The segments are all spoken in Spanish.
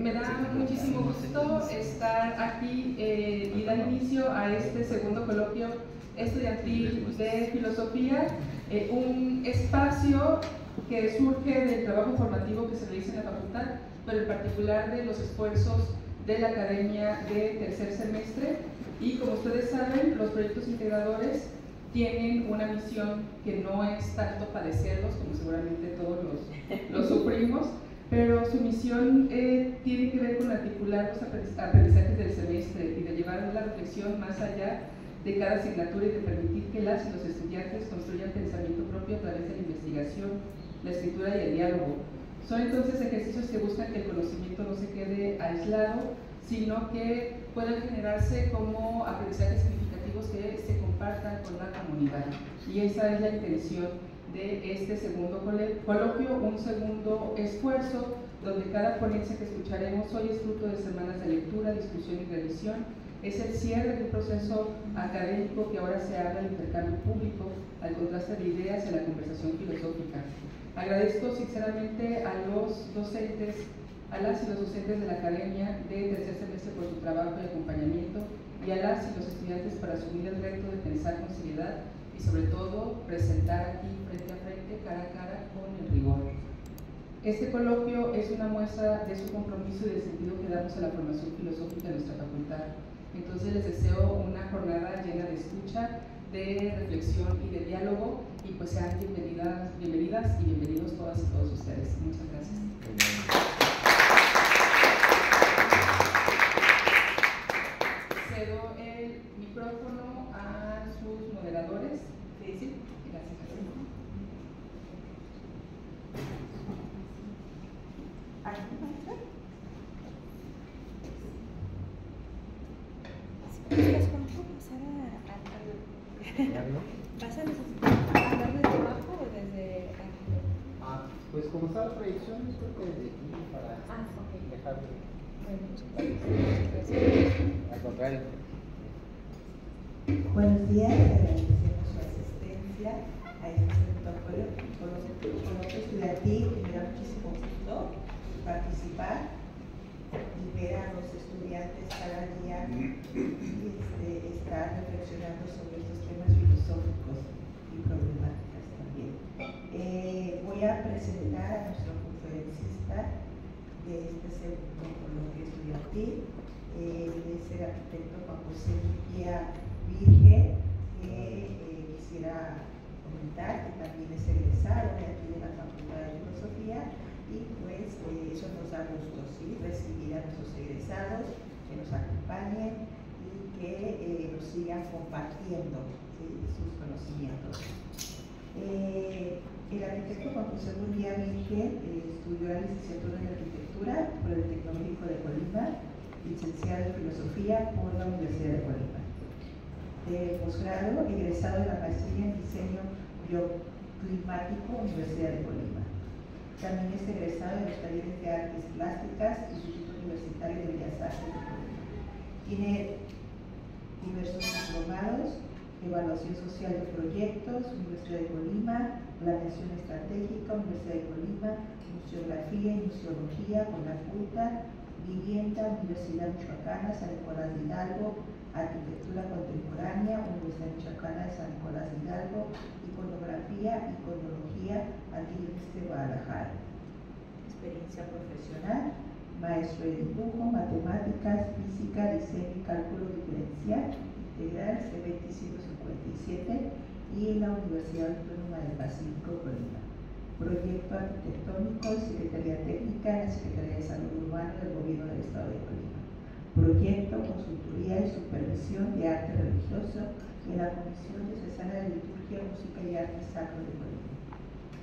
Me da muchísimo gusto estar aquí y dar inicio a este segundo coloquio estudiantil de filosofía, un espacio que surge del trabajo formativo que se realiza en la facultad, pero en particular de los esfuerzos de la academia de tercer semestre. Y como ustedes saben, los proyectos integradores tienen una misión que no es tanto padecerlos, como seguramente todos los sufrimos, pero su misión tiene que ver con articular los aprendizajes del semestre y de llevar la reflexión más allá de cada asignatura y de permitir que las y los estudiantes construyan pensamiento propio a través de la investigación, la escritura y el diálogo. Son entonces ejercicios que buscan que el conocimiento no se quede aislado, sino que puedan generarse como aprendizajes significativos que se compartan con la comunidad. Y esa es la intención de este segundo coloquio, un segundo esfuerzo donde cada ponencia que escucharemos hoy es fruto de semanas de lectura, discusión y revisión. Es el cierre de un proceso académico que ahora se abre al intercambio público, al contraste de ideas y a la conversación filosófica. Agradezco sinceramente a los docentes, a las y los docentes de la Academia de tercer semestre por su trabajo y acompañamiento, y a las y los estudiantes por asumir el reto de pensar con seriedad y sobre todo presentar aquí frente a frente, cara a cara, con el rigor. Este coloquio es una muestra de su compromiso y del sentido que damos a la formación filosófica de nuestra facultad. Entonces les deseo una jornada llena de escucha, de reflexión y de diálogo, y pues sean bienvenidas y bienvenidos todas y todos ustedes. Muchas gracias. Cedo el micrófono a sus moderadores. Sí, gracias. ¿Vas a necesitar hablar desde abajo o desde aquí? Pues como está la proyección, yo creo que desde aquí para dejarlo. Bueno, muchas gracias. Al contrario. Buenos días, agradecemos su asistencia a este segundo coloquio estudiantil, que me da muchísimo gusto participar y ver a los estudiantes cada día estar reflexionando sobre estos temas filosóficos y problemáticas también. Voy a presentar a nuestro conferencista de este segundo coloquio estudiantil. Él es el arquitecto Juan José Mejía Virgen, que quisiera comentar que también es egresado de aquí de la Facultad de Filosofía, y pues eso nos da gusto, ¿sí? Recibir a nuestros egresados que nos acompañen y que nos sigan compartiendo, ¿sí?, sus conocimientos. El arquitecto Juan José Mejía Virgen estudió la licenciatura en Arquitectura por el Tecnológico de Colima, licenciado en Filosofía por la Universidad de Colima. De posgrado, egresado de la maestría en Diseño Bioclimático, Universidad de Colima. También es egresado de los talleres de Artes Plásticas, Instituto Universitario de Bellas Artes de Colima. Tiene diversos diplomados: Evaluación Social de Proyectos, Universidad de Colima; Planeación Estratégica, Universidad de Colima; Museografía y Museología, CONACULTA; Vivienda, Universidad Michoacana, San Nicolás de Hidalgo; Arquitectura Contemporánea, Universidad Michoacana de San Nicolás de Hidalgo; Iconografía y Iconología, Antilles de Guadalajara. Experiencia profesional: maestro de dibujo, matemáticas, física, diseño y cálculo diferencial integral CBT 157 y en la Universidad Autónoma del Pacífico, Colima. Proyecto arquitectónico y Secretaría Técnica en la Secretaría de Salud Urbana del Gobierno del Estado de Colima. Proyecto, consultoría y supervisión de arte religioso en la Comisión Diocesana de Liturgia, Música y Arte Sacro de Colima.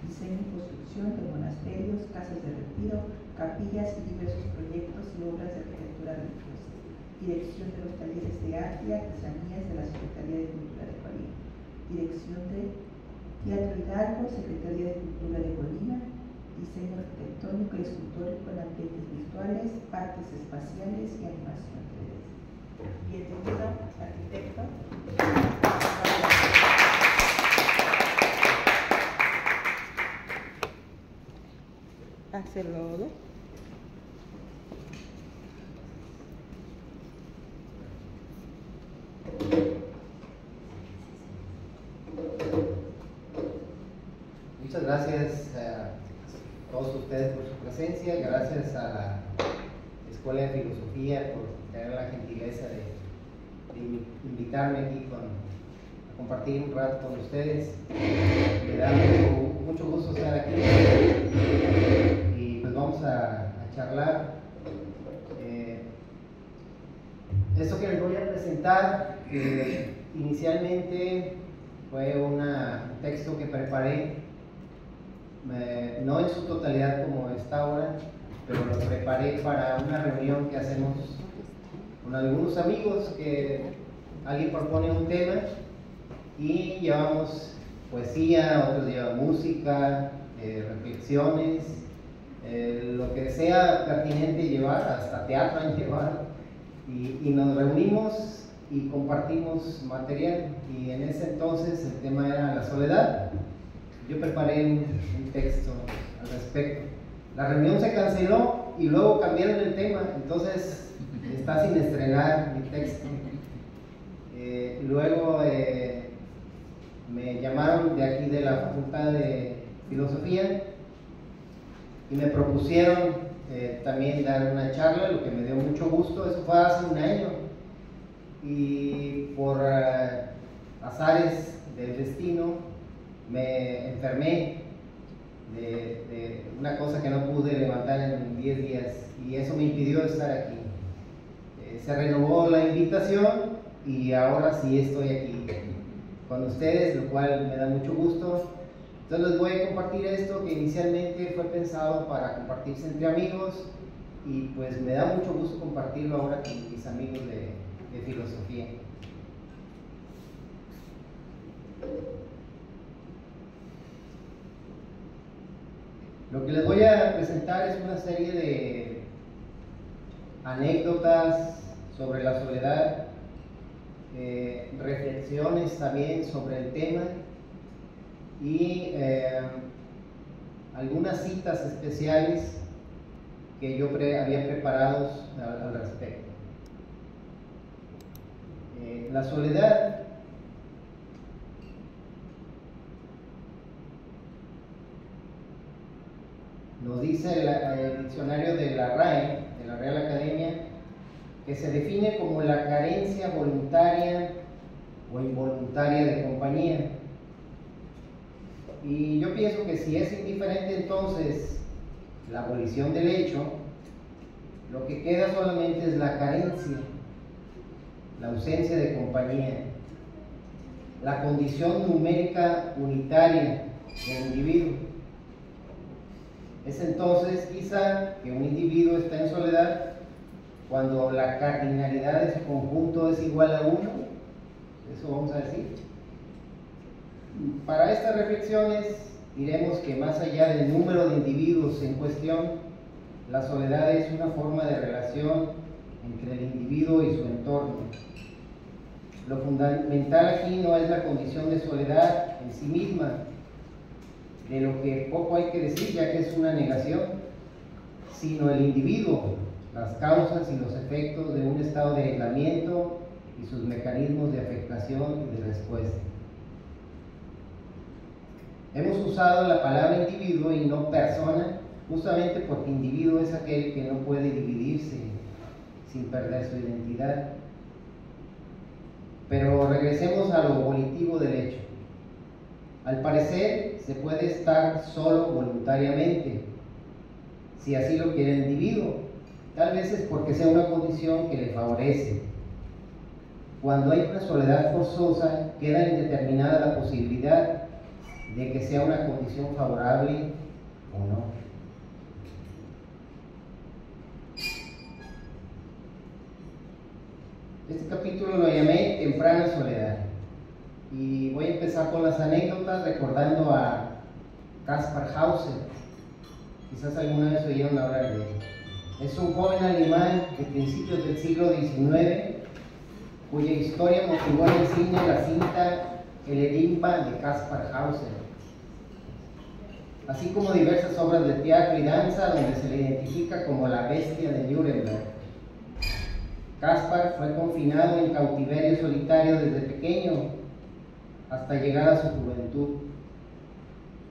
Diseño y construcción de monasterios, casas de retiro, capillas y diversos proyectos y obras de arquitectura religiosa. Dirección de los talleres de arte y artesanías de la Secretaría de Cultura de Colima. Dirección de Teatro Hidalgo, Secretaría de Cultura de Colima. Diseño arquitectónico y escultórico en ambientes virtuales, parques espaciales y animación 3D. Bienvenido, arquitecto. Hacerlo. presencia, gracias a la Escuela de Filosofía por tener la gentileza de invitarme aquí a compartir un rato con ustedes. Me da mucho gusto estar aquí y pues vamos a charlar. Esto que les voy a presentar inicialmente fue un texto que preparé, no en su totalidad como está ahora, pero lo preparé para una reunión que hacemos con algunos amigos, que alguien propone un tema y llevamos poesía, otros llevan música, reflexiones, lo que sea pertinente llevar, hasta teatro han llevado, y nos reunimos y compartimos material, y en ese entonces el tema era la soledad. Yo preparé un texto al respecto. La reunión se canceló y luego cambiaron el tema, entonces está sin estrenar mi texto. Luego me llamaron de aquí de la Facultad de Filosofía y me propusieron también dar una charla, lo que me dio mucho gusto. Eso fue hace un año, y por azares del destino me enfermé de una cosa que no pude levantar en 10 días, y eso me impidió estar aquí. Se renovó la invitación y ahora sí estoy aquí con ustedes, lo cual me da mucho gusto. Entonces les voy a compartir esto que inicialmente fue pensado para compartirse entre amigos, y pues me da mucho gusto compartirlo ahora con mis amigos de filosofía. Lo que les voy a presentar es una serie de anécdotas sobre la soledad, reflexiones también sobre el tema, y algunas citas especiales que yo había preparado al respecto. La soledad nos dice el diccionario de la RAE, de la Real Academia, que se define como la carencia voluntaria o involuntaria de compañía. Y yo pienso que si es indiferente entonces la abolición del hecho, lo que queda solamente es la carencia, la ausencia de compañía, la condición numérica unitaria del individuo. Es entonces quizá que un individuo está en soledad cuando la cardinalidad de su conjunto es igual a 1, eso vamos a decir. Para estas reflexiones diremos que más allá del número de individuos en cuestión, la soledad es una forma de relación entre el individuo y su entorno. Lo fundamental aquí no es la condición de soledad en sí misma, de lo que poco hay que decir ya que es una negación, sino el individuo, las causas y los efectos de un estado de aislamiento y sus mecanismos de afectación y de respuesta. Hemos usado la palabra individuo y no persona, justamente porque individuo es aquel que no puede dividirse sin perder su identidad. Pero regresemos a lo volitivo del hecho. Al parecer, se puede estar solo voluntariamente, si así lo quiere el individuo. Tal vez es porque sea una condición que le favorece. Cuando hay una soledad forzosa, queda indeterminada la posibilidad de que sea una condición favorable o no. Este capítulo lo llamé Temprana Soledad, y voy a empezar con las anécdotas recordando a Kaspar Hauser. Quizás alguna vez oyeron hablar de él. Es un joven alemán de principios del siglo XIX cuya historia motivó en el cine la cinta El Enigma de Kaspar Hauser, así como diversas obras de teatro y danza donde se le identifica como la bestia de Nuremberg. Kaspar fue confinado en cautiverio solitario desde pequeño hasta llegar a su juventud.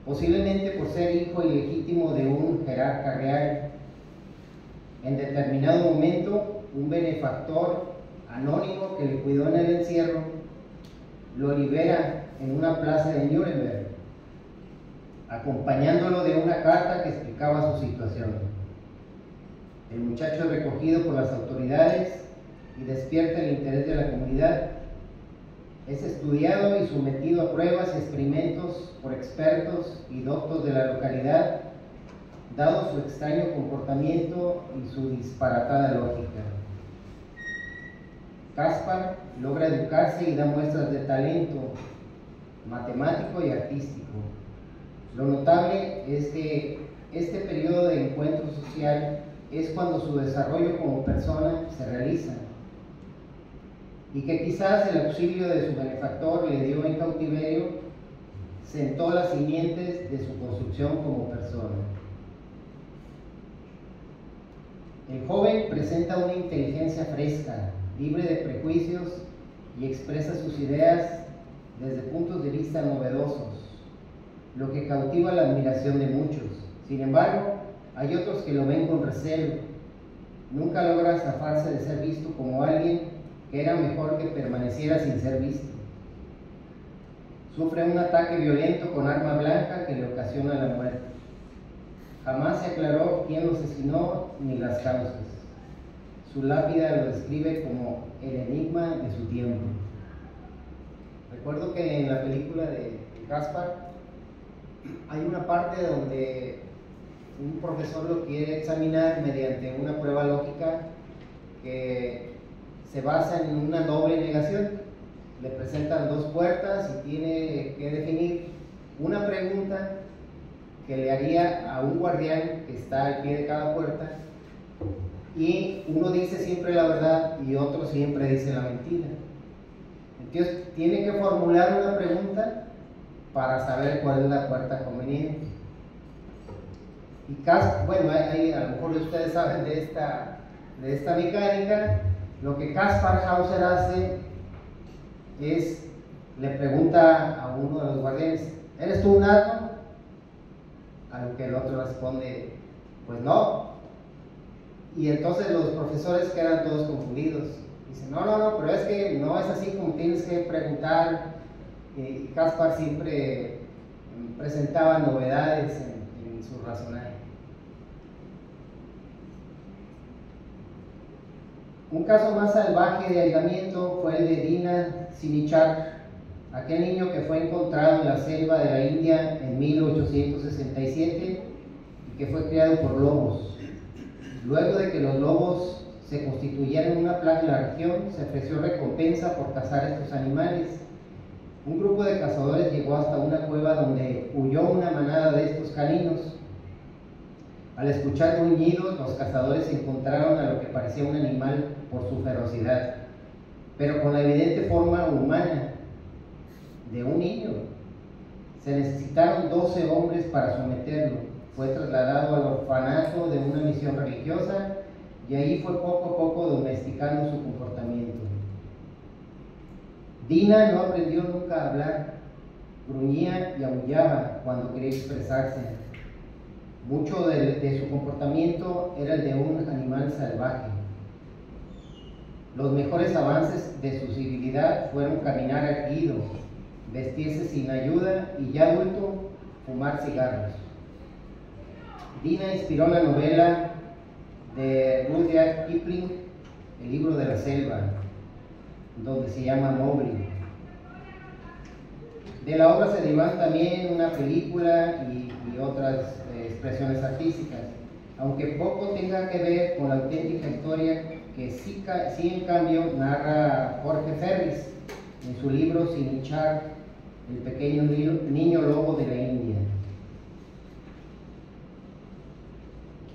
posiblemente por ser hijo ilegítimo de un jerarca real. En determinado momento, un benefactor anónimo que le cuidó en el encierro lo libera en una plaza de Nuremberg, acompañándolo de una carta que explicaba su situación. El muchacho es recogido por las autoridades y despierta el interés de la comunidad. Es estudiado y sometido a pruebas y experimentos por expertos y doctos de la localidad, dado su extraño comportamiento y su disparatada lógica. Caspar logra educarse y da muestras de talento matemático y artístico. Lo notable es que este periodo de encuentro social es cuando su desarrollo como persona se realiza, y que quizás el auxilio de su benefactor le dio en cautiverio sentó las simientes de su construcción como persona. El joven presenta una inteligencia fresca, libre de prejuicios, y expresa sus ideas desde puntos de vista novedosos, lo que cautiva la admiración de muchos. Sin embargo, hay otros que lo ven con recelo. Nunca logra zafarse de ser visto como alguien que era mejor que permaneciera sin ser visto. Sufre un ataque violento con arma blanca que le ocasiona la muerte. Jamás se aclaró quién lo asesinó ni las causas. Su lápida lo describe como el enigma de su tiempo. Recuerdo que en la película de Caspar hay una parte donde un profesor lo quiere examinar mediante una prueba lógica que se basa en una doble negación. Le presentan dos puertas y tiene que definir una pregunta que le haría a un guardián que está al pie de cada puerta, y uno dice siempre la verdad y otro siempre dice la mentira. Entonces tiene que formular una pregunta para saber cuál es la puerta conveniente. Y bueno, a lo mejor ustedes saben de esta mecánica. Lo que Kaspar Hauser hace es, le pregunta a uno de los guardianes: ¿eres tú un asno? A lo que el otro responde: pues no. Y entonces los profesores quedan todos confundidos. Dicen: no, pero es que no es así como tienes que preguntar. Y Kaspar siempre presentaba novedades en su razonaje. Un caso más salvaje de aislamiento fue el de Dina Sinichak, aquel niño que fue encontrado en la selva de la India en 1867 y que fue criado por lobos. Luego de que los lobos se constituyeran una plaga en la región, se ofreció recompensa por cazar estos animales. Un grupo de cazadores llegó hasta una cueva donde huyó una manada de estos caninos. Al escuchar gruñidos, los cazadores encontraron a lo que parecía un animal por su ferocidad, pero con la evidente forma humana de un niño. Se necesitaron 12 hombres para someterlo. Fue trasladado al orfanato de una misión religiosa y ahí fue poco a poco domesticando su comportamiento. Dina no aprendió nunca a hablar, gruñía y aullaba cuando quería expresarse. Mucho de su comportamiento era el de un animal salvaje. Los mejores avances de su civilidad fueron caminar erguido, vestirse sin ayuda y ya adulto, fumar cigarros. Dina inspiró la novela de Rudyard Kipling, El libro de la selva, donde se llama Mowgli. De la obra se derivan también una película y otras expresiones artísticas, aunque poco tenga que ver con la auténtica historia que sí en cambio narra Jorge Ferris en su libro Sinichak, el pequeño niño lobo de la India.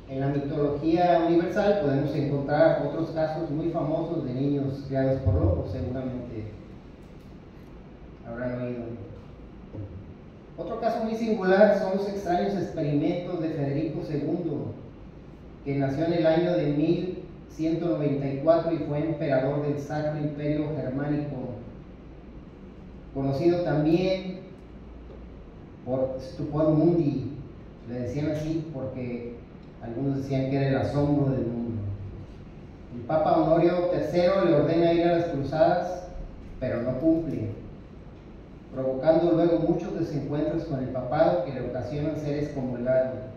En la mitología universal podemos encontrar otros casos muy famosos de niños criados por lobos, seguramente habrán oído. Otro caso muy singular son los extraños experimentos de Federico II, que nació en el año de 1194 y fue emperador del Sacro Imperio Germánico, conocido también por stupor mundi, le decían así porque algunos decían que era el asombro del mundo. El Papa Honorio III le ordena ir a las cruzadas, pero no cumple, provocando luego muchos desencuentros con el papado que le ocasionan ser excomulgado.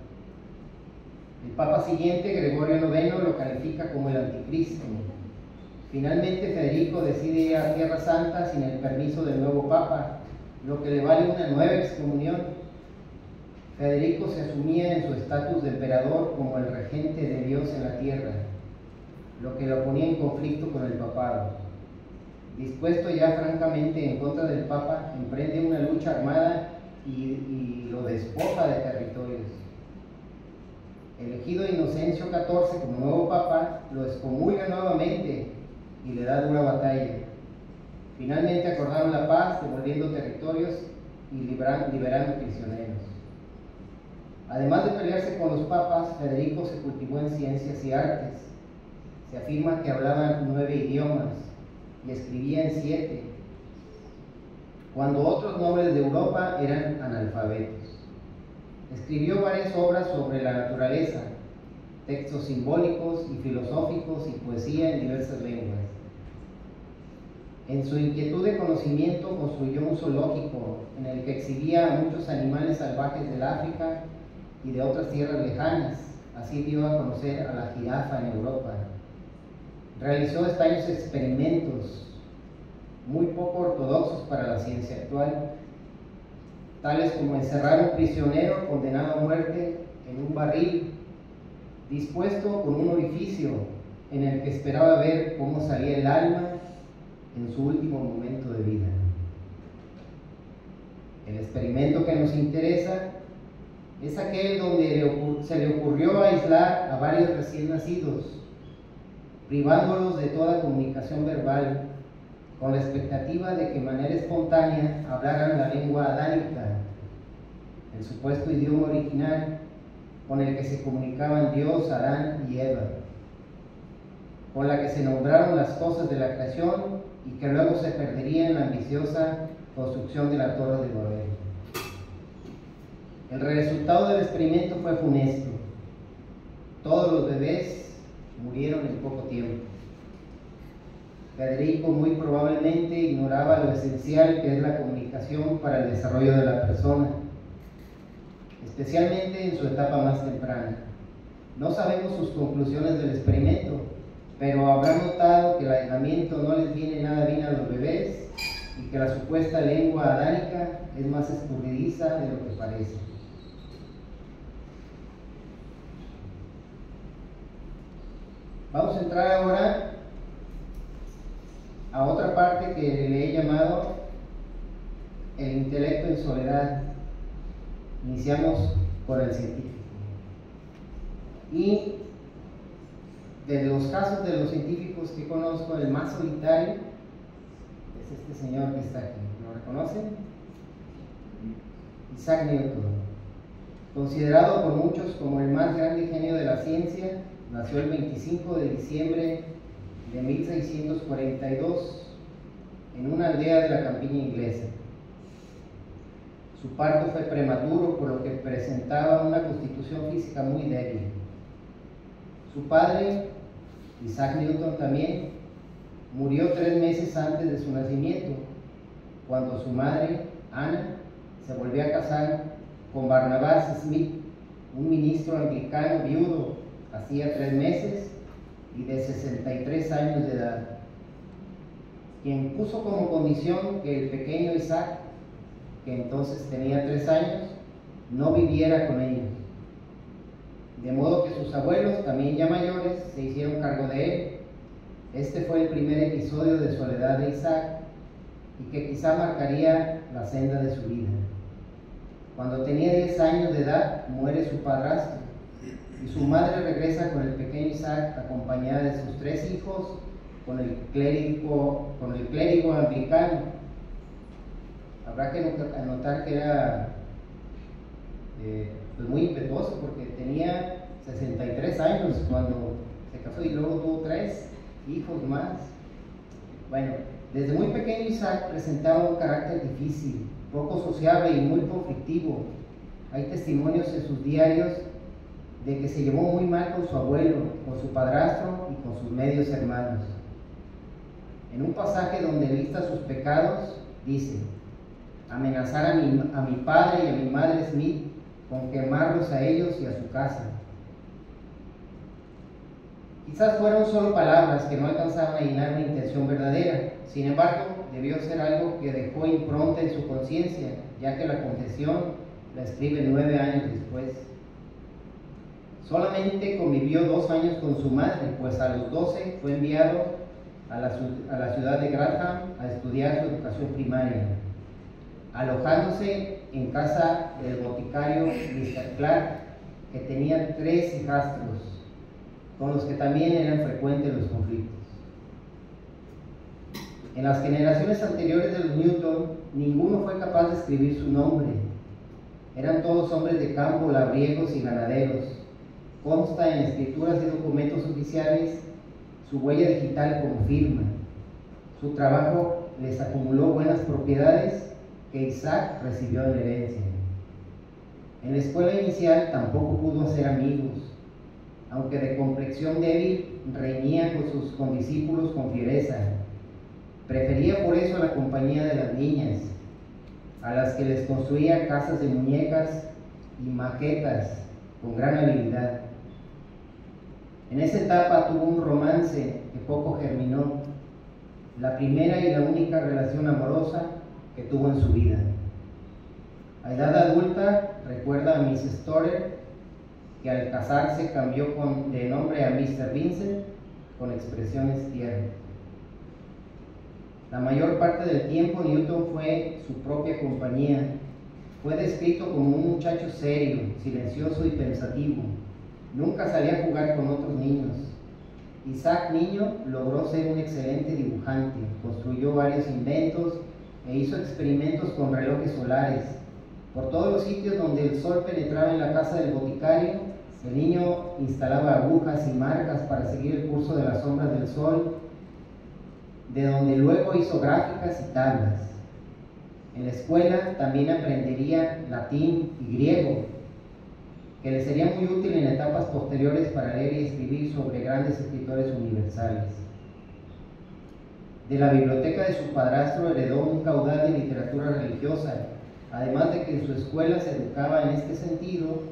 El Papa siguiente, Gregorio IX, lo califica como el anticristo. Finalmente Federico decide ir a Tierra Santa sin el permiso del nuevo Papa, lo que le vale una nueva excomunión. Federico se asumía en su estatus de emperador como el regente de Dios en la tierra, lo que lo ponía en conflicto con el papado. Dispuesto ya francamente en contra del Papa, emprende una lucha armada y lo despoja de territorios. Elegido Inocencio XIV como nuevo Papa, lo excomulga nuevamente y le da dura batalla. Finalmente acordaron la paz, devolviendo territorios y liberando prisioneros. Además de pelearse con los papas, Federico se cultivó en ciencias y artes. Se afirma que hablaba 9 idiomas y escribía en 7, cuando otros nobles de Europa eran analfabetos. Escribió varias obras sobre la naturaleza, textos simbólicos y filosóficos y poesía en diversas lenguas. En su inquietud de conocimiento construyó un zoológico en el que exhibía a muchos animales salvajes del África y de otras tierras lejanas. Así dio a conocer a la jirafa en Europa. Realizó extraños experimentos muy poco ortodoxos para la ciencia actual, tales como encerrar a un prisionero condenado a muerte en un barril dispuesto con un orificio en el que esperaba ver cómo salía el alma en su último momento de vida. El experimento que nos interesa es aquel donde se le ocurrió aislar a varios recién nacidos, privándolos de toda comunicación verbal, con la expectativa de que de manera espontánea hablaran la lengua adánica, el supuesto idioma original con el que se comunicaban Dios, Adán y Eva, con la que se nombraron las cosas de la creación y que luego se perdería en la ambiciosa construcción de la Torre de Babel. El resultado del experimento fue funesto. Todos los bebés murieron en poco tiempo. Federico muy probablemente ignoraba lo esencial que es la comunicación para el desarrollo de la persona, especialmente en su etapa más temprana. No sabemos sus conclusiones del experimento, pero habrá notado que el aislamiento no les viene nada bien a los bebés y que la supuesta lengua adánica es más escurridiza de lo que parece. Vamos a entrar ahora a otra parte que le he llamado el intelecto en soledad. Iniciamos por el científico. Y de los casos de los científicos que conozco, el más solitario es este señor que está aquí. ¿Lo reconocen? Isaac Newton. Considerado por muchos como el más grande genio de la ciencia, nació el 25 de diciembre de 1642 en una aldea de la campiña inglesa. Su parto fue prematuro, por lo que presentaba una constitución física muy débil. Su padre, Isaac Newton también, murió 3 meses antes de su nacimiento, cuando su madre, Ana, se volvió a casar con Barnabas Smith, un ministro anglicano viudo, hacía 3 meses y de 63 años de edad, quien puso como condición que el pequeño Isaac, que entonces tenía 3 años, no viviera con ellos. De modo que sus abuelos, también ya mayores, se hicieron cargo de él. Este fue el primer episodio de soledad de Isaac y que quizá marcaría la senda de su vida. Cuando tenía 10 años de edad, muere su padrastro y su madre regresa con el pequeño Isaac acompañada de sus 3 hijos con el clérigo anglicano. Habrá que anotar que era pues muy impetuoso, porque tenía 63 años cuando se casó y luego tuvo 3 hijos más. Bueno, desde muy pequeño Isaac presentaba un carácter difícil, poco sociable y muy conflictivo. Hay testimonios en sus diarios de que se llevó muy mal con su abuelo, con su padrastro y con sus medios hermanos. En un pasaje donde lista sus pecados, dice: amenazar a mi padre y a mi madre Smith con quemarlos a ellos y a su casa. Quizás fueron solo palabras que no alcanzaban a llenar una intención verdadera. Sin embargo, debió ser algo que dejó impronta en su conciencia, ya que la confesión la escribe 9 años después. Solamente convivió 2 años con su madre, pues a los 12 fue enviado a la ciudad de Grantham a estudiar su educación primaria, alojándose en casa del boticario Mr. Clark, que tenía 3 hijastros, con los que también eran frecuentes los conflictos. En las generaciones anteriores de los Newton, ninguno fue capaz de escribir su nombre. Eran todos hombres de campo, labriegos y ganaderos. Consta en escrituras y documentos oficiales su huella digital como firma. Su trabajo les acumuló buenas propiedades que Isaac recibió en herencia. En la escuela inicial tampoco pudo hacer amigos. Aunque de complexión débil, reñía con sus condiscípulos con fiereza. Prefería por eso la compañía de las niñas, a las que les construía casas de muñecas y maquetas con gran habilidad. En esa etapa tuvo un romance que poco germinó, la primera y la única relación amorosa que tuvo en su vida. A edad adulta, recuerda a Miss Storer, que al casarse cambió de nombre a Mr. Vincent con expresiones tiernas. La mayor parte del tiempo Newton fue su propia compañía. Fue descrito como un muchacho serio, silencioso y pensativo. Nunca salía a jugar con otros niños. Isaac, niño, logró ser un excelente dibujante. Construyó varios inventos e hizo experimentos con relojes solares. Por todos los sitios donde el sol penetraba en la casa del boticario, el niño instalaba agujas y marcas para seguir el curso de las sombras del sol, de donde luego hizo gráficas y tablas. En la escuela también aprendería latín y griego, que le sería muy útil en etapas posteriores para leer y escribir sobre grandes escritores universales. De la biblioteca de su padrastro heredó un caudal de literatura religiosa, además de que en su escuela se educaba en este sentido,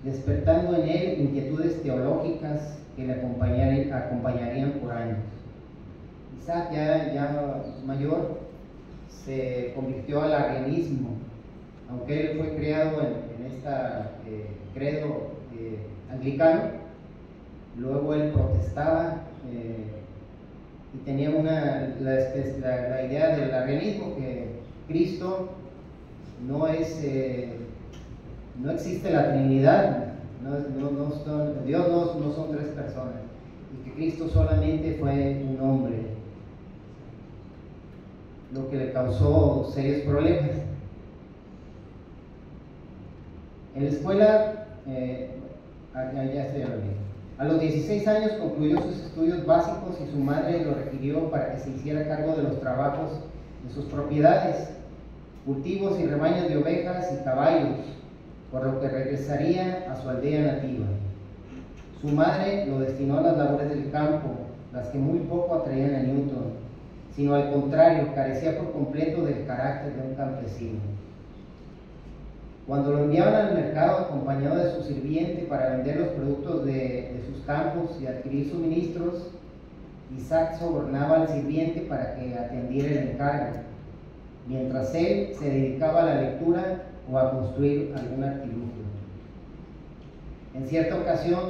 despertando en él inquietudes teológicas que le acompañarían por años. Isaac, ya mayor, se convirtió al arrianismo, aunque él fue criado en este credo anglicano. Luego él protestaba y tenía la idea del arrianismo, que Cristo no existe la Trinidad, Dios no son 3 personas, y que Cristo solamente fue un hombre, lo que le causó serios problemas. En la escuela, a los 16 años concluyó sus estudios básicos y su madre lo requirió para que se hiciera cargo de los trabajos de sus propiedades, cultivos y rebaños de ovejas y caballos, por lo que regresaría a su aldea nativa. Su madre lo destinó a las labores del campo, las que muy poco atraían a Newton, sino al contrario, carecía por completo del carácter de un campesino. Cuando lo enviaban al mercado acompañado de su sirviente para vender los productos de sus campos y adquirir suministros, Isaac sobornaba al sirviente para que atendiera el encargo, mientras él se dedicaba a la lectura o a construir algún artilugio. En cierta ocasión,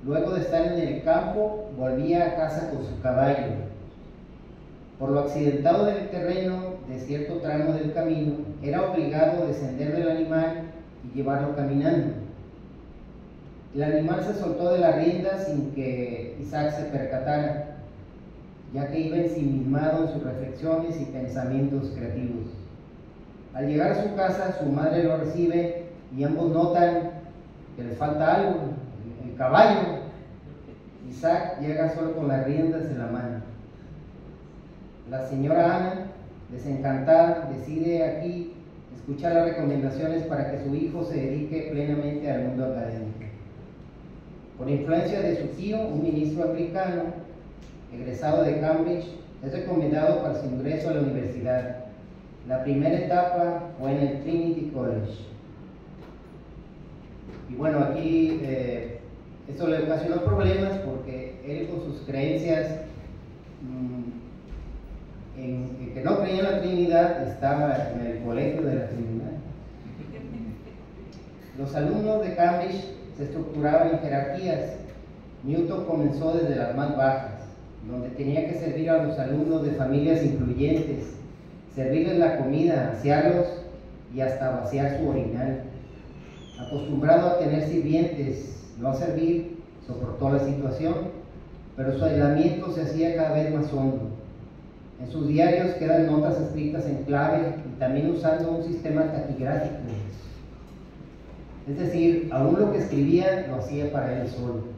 luego de estar en el campo, volvía a casa con su caballo. Por lo accidentado del terreno de cierto tramo del camino, era obligado a descender del animal y llevarlo caminando. El animal se soltó de la rienda sin que Isaac se percatara, ya que iba ensimismado en sus reflexiones y pensamientos creativos. Al llegar a su casa, su madre lo recibe y ambos notan que le falta algo, el caballo. Isaac llega solo con las riendas en la mano. La señora Ana, desencantada, decide aquí escuchar las recomendaciones para que su hijo se dedique plenamente al mundo académico. Por influencia de su tío, un ministro anglicano, egresado de Cambridge, es recomendado para su ingreso a la universidad. La primera etapa fue en el Trinity College. Y bueno, aquí esto le ocasionó problemas porque él, con sus creencias en que no creía en la Trinidad, estaba en el colegio de la Trinidad. Los alumnos de Cambridge se estructuraban en jerarquías. Newton comenzó desde las más bajas, donde tenía que servir a los alumnos de familias influyentes, servirles la comida, asearlos y hasta vaciar su orinal. Acostumbrado a tener sirvientes, no a servir, soportó la situación, pero su aislamiento se hacía cada vez más hondo. En sus diarios quedan notas escritas en clave y también usando un sistema taquigráfico. Es decir, aún lo que escribía lo hacía para él solo.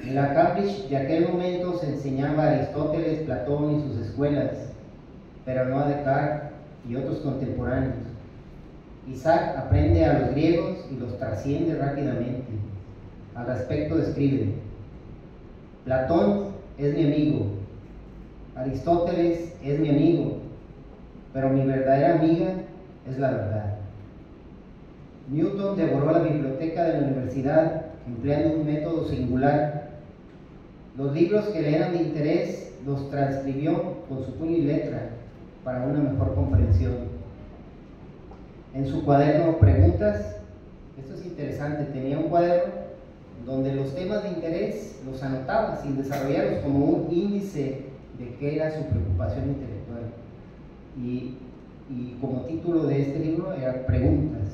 En la Cambridge de aquel momento se enseñaba a Aristóteles, Platón y sus escuelas, pero no a Descartes y otros contemporáneos. Isaac aprende a los griegos y los trasciende rápidamente. Al respecto escribe: Platón es mi amigo, Aristóteles es mi amigo, pero mi verdadera amiga es la verdad. Newton devoró la biblioteca de la universidad empleando un método singular. Los libros que le eran de interés los transcribió con su puño y letra para una mejor comprensión. En su cuaderno Preguntas, esto es interesante, tenía un cuaderno donde los temas de interés los anotaba sin desarrollarlos, como un índice de qué era su preocupación intelectual. Y como título de este libro era Preguntas.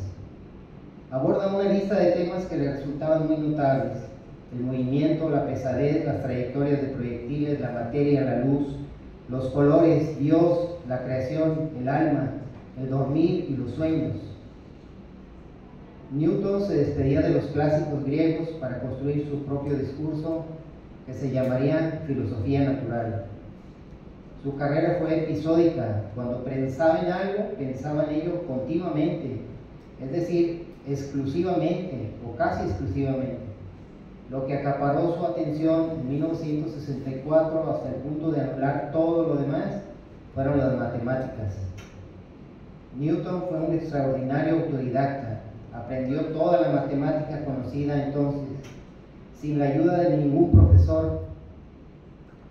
Aborda una lista de temas que le resultaban muy notables: el movimiento, la pesadez, las trayectorias de proyectiles, la materia, la luz, los colores, Dios, la creación, el alma, el dormir y los sueños. Newton se despedía de los clásicos griegos para construir su propio discurso que se llamaría filosofía natural. Su carrera fue episódica. Cuando pensaba en algo, pensaba en ello continuamente, es decir, exclusivamente o casi exclusivamente. Lo que acaparó su atención en 1964 hasta el punto de anular todo lo demás fueron las matemáticas. Newton fue un extraordinario autodidacta. Aprendió toda la matemática conocida entonces, sin la ayuda de ningún profesor,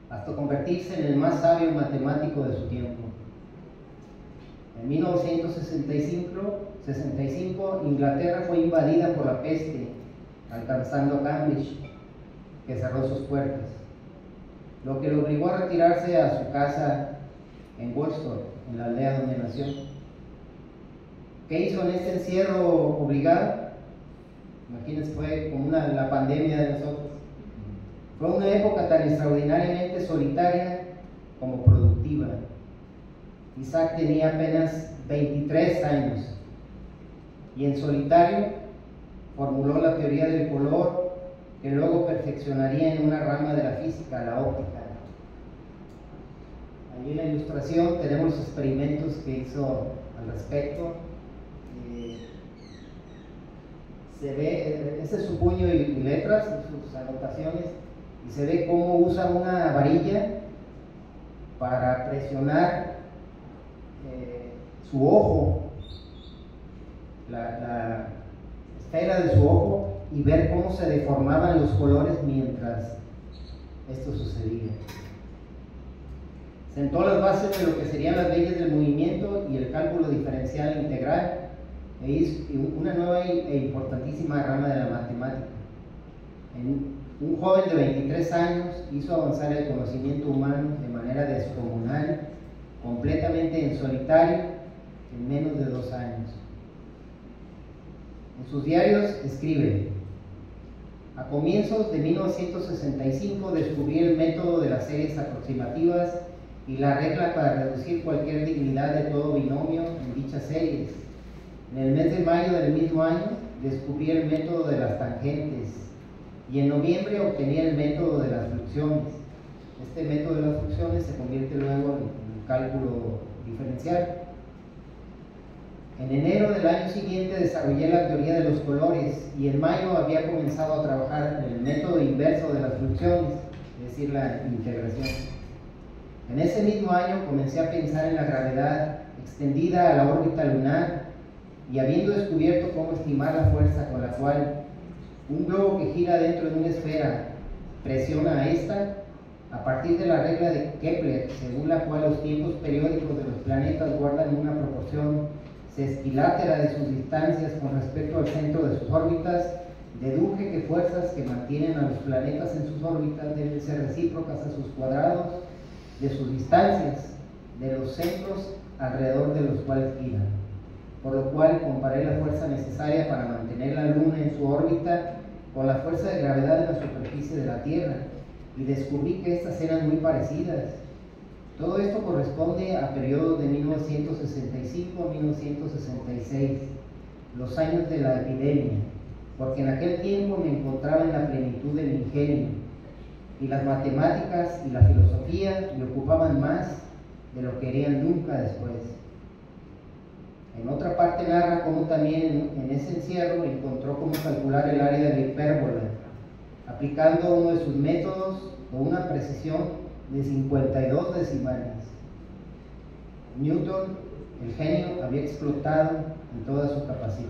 hasta convertirse en el más sabio matemático de su tiempo. En 1965, Inglaterra fue invadida por la peste, alcanzando a Cambridge, que cerró sus puertas, lo que lo obligó a retirarse a su casa en Woolsthorpe, en la aldea donde nació. ¿Qué hizo en este encierro obligado? Imagínense, fue como la pandemia de nosotros. Fue una época tan extraordinariamente solitaria como productiva. Isaac tenía apenas 23 años y en solitario formuló la teoría del color, que luego perfeccionaría en una rama de la física, la óptica. Allí en la ilustración tenemos los experimentos que hizo al respecto. Se ve, ese es su puño y letras, sus anotaciones, y se ve cómo usa una varilla para presionar su ojo, la esfera de su ojo, y ver cómo se deformaban los colores mientras esto sucedía. Sentó las bases de lo que serían las leyes del movimiento y el cálculo diferencial integral, e hizo una nueva e importantísima rama de la matemática. Un joven de 23 años hizo avanzar el conocimiento humano de manera descomunal, completamente en solitario, en menos de 2 años. En sus diarios escribe: a comienzos de 1965 descubrí el método de las series aproximativas y la regla para reducir cualquier dignidad de todo binomio en dichas series. En el mes de mayo del mismo año descubrí el método de las tangentes y en noviembre obtenía el método de las fluxiones. Este método de las fluxiones se convierte luego en cálculo diferencial. En enero del año siguiente desarrollé la teoría de los colores y en mayo había comenzado a trabajar en el método inverso de las fluxiones, es decir, la integración. En ese mismo año comencé a pensar en la gravedad extendida a la órbita lunar y habiendo descubierto cómo estimar la fuerza con la cual un globo que gira dentro de una esfera presiona a esta, a partir de la regla de Kepler, según la cual los tiempos periódicos de los planetas guardan una proporción sesquilátera de sus distancias con respecto al centro de sus órbitas, deduje que fuerzas que mantienen a los planetas en sus órbitas deben ser recíprocas a sus cuadrados de sus distancias, de los centros alrededor de los cuales giran. Por lo cual comparé la fuerza necesaria para mantener la Luna en su órbita con la fuerza de gravedad en la superficie de la Tierra y descubrí que estas eran muy parecidas. Todo esto corresponde a periodos de 1965 a 1966, los años de la epidemia, porque en aquel tiempo me encontraba en la plenitud de mi ingenio, y las matemáticas y la filosofía me ocupaban más de lo que harían nunca después. En otra parte narra cómo también en ese encierro encontró cómo calcular el área de la hipérbola, aplicando uno de sus métodos con una precisión de 52 decimales. Newton, el genio, había explotado en toda su capacidad.